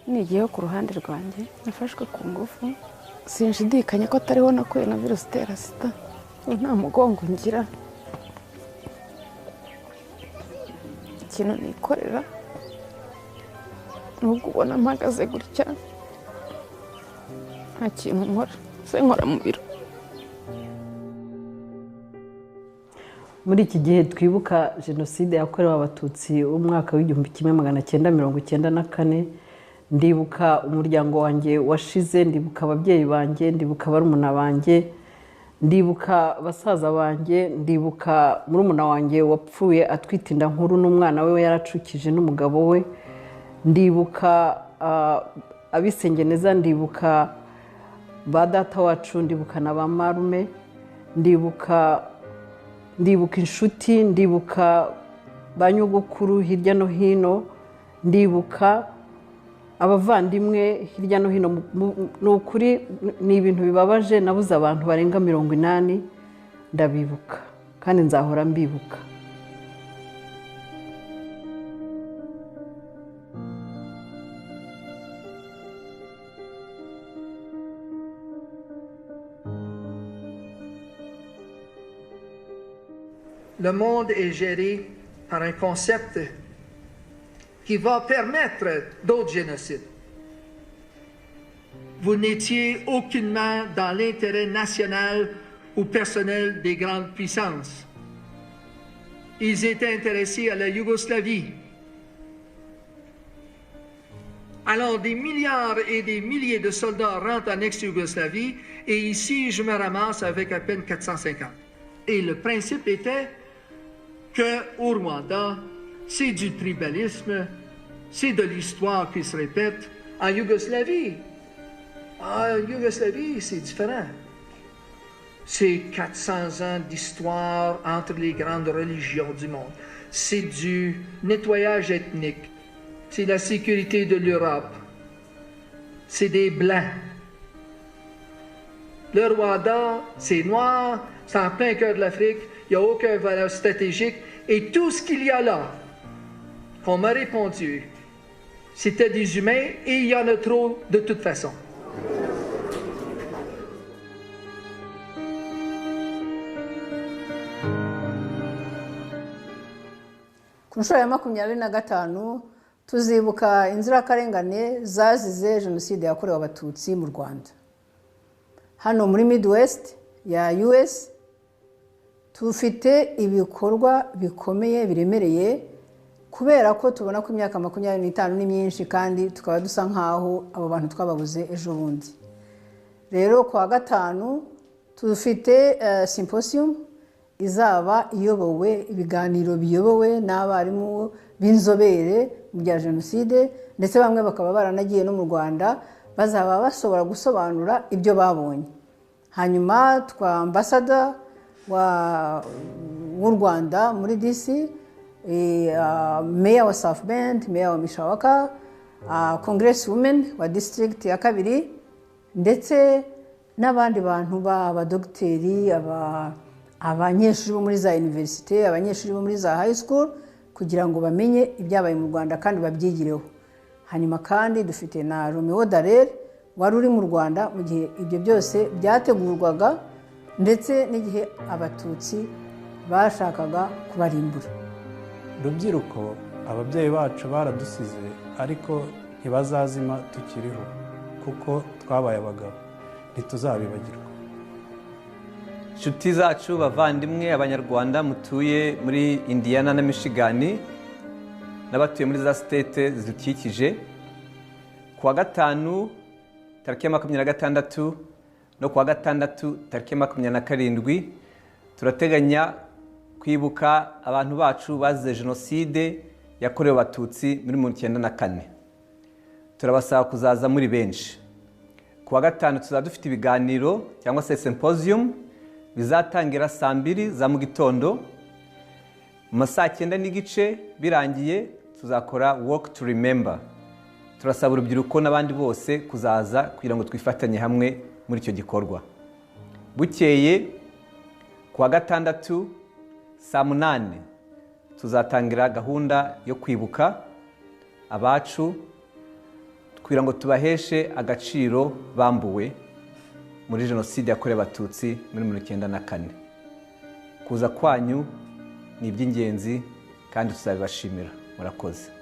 nigiyeho ku ruhande rwanjye nafashwe ku ngufu sinshidikanya ko atariho nakuye na virusi itera sida nta mugongo ngira ikintu nikorera nubwo ubona mpagaze gutya nta kintu nkora se nkora mu biro. Muri iki gihe twibuka jenoside yakorewe abatutsi umwaka w'1994 ndibuka umuryango wanjye washize, ndibuka ababyeyi banjye, ndibuka barumuna banjye, ndibuka basaza banjye, ndibuka murumuna wanjye wapfuye atwite inda nkuru n'umwana we yaracukije n'umugabo we, ndibuka abisengeneza, ndibuka ba data wacu, ndibuka na ba marume, ndibuka inshuti, ndibuka ba nyogokuru hirya no hino, ndibuka abavandimwe hirya no hino. Ni ukuri ni ibintu bibabaje, nabuze abantu barenga 80 ndabibuka kandi nzahora mbibuka. Le monde est géré par un concept qui va permettre d'autres génocides. Vous n'étiez aucunement dans l'intérêt national ou personnel des grandes puissances. Ils étaient intéressés à la Yougoslavie. Alors des milliards et des milliers de soldats rentrent en ex-Yougoslavie et ici je me ramasse avec à peine 450. Et le principe était qu'au Rwanda, c'est du tribalisme, c'est de l'histoire qui se répète. En Yougoslavie, c'est différent. C'est 400 ans d'histoire entre les grandes religions du monde. C'est du nettoyage ethnique. C'est la sécurité de l'Europe. C'est des Blancs. Le Rwanda, c'est noir, c'est en plein cœur de l'Afrique, il n'y a aucune valeur stratégique. Et tout ce qu'il y a là, on m'a répondu, c'était des humains et il y en a trop de toute façon. Ku nshuro ya 25 tuzibuka inzirakarengane zazize jenoside yakorewe abatutsi mu Rwanda. Hano muri Midwest ya US tufite ibikorwa bikomeye biremereye kubera ko tubona ko imyaka 25 ni myinshi kandi tukaba dusa nkaho abo bantu twababuze ejo bundi. Rero kwa gatanu tufite symposium izaba iyobowe, ibiganiro biyobowe n'abarimu b'inzobere mu bya jenoside, ndetse bamwe bakaba baranagiye no mu Rwanda, bazaba basobora gusobanura ibyo babonye. Hanyuma twa ambassador w'u Rwanda muri DC, Mayor wa South Bend, Mayor wa Mishawaka, Congresswoman wa District ya 2, ndetse n'abandi bantu b'abadogiteri, abanyeshuri bo muri za universite, abanyeshuri bo muri za high school, kugira ngo bamenye ibyabaye mu Rwanda kandi babyigireho. Hanyuma kandi dufite na Romeo Dallaire wari uri mu Rwanda mu gihe ibyo byose byategurwaga, ndetse n'igihe abatutsi bashakaga kubarimbura. Rubyiruko, ababyeyi bacu baradusize ariko ntibazazima tukiriho kuko twabaye abagabo, ntituzabibagirwa. Inshuti zacu, bavandimwe, abanyarwanda mutuye muri Indiana na Michigan n'abatuye muri za state zidukikije, kuwa gatanu tariki ya 26 no kuwa gatandatu tariki ya 27 turateganya kwibuka abantu bacu bazize jenoside yakorewe abatutsi muri 1994. Turabasaba kuzaza muri benshi. Kuwa gatanu tuzaba dufite ibiganiro cyangwa se symposium bizatangira saa 2 za mu gitondo. Mu saa 9 n'igice birangiye tuzakora walk to remember. Turasaba urubyiruko n'abandi bose kuzaza kugira ngo twifatanye hamwe muri icyo gikorwa. Bukeye kuwa gatandatu saa 8 tuzatangira gahunda yo kwibuka abacu kugira ngo tubaheshe agaciro bambuwe muri jenoside yakorewe abatutsi muri 1994. Kuza kwanyu ni iby'ingenzi kandi tuzabibashimira. Murakoze.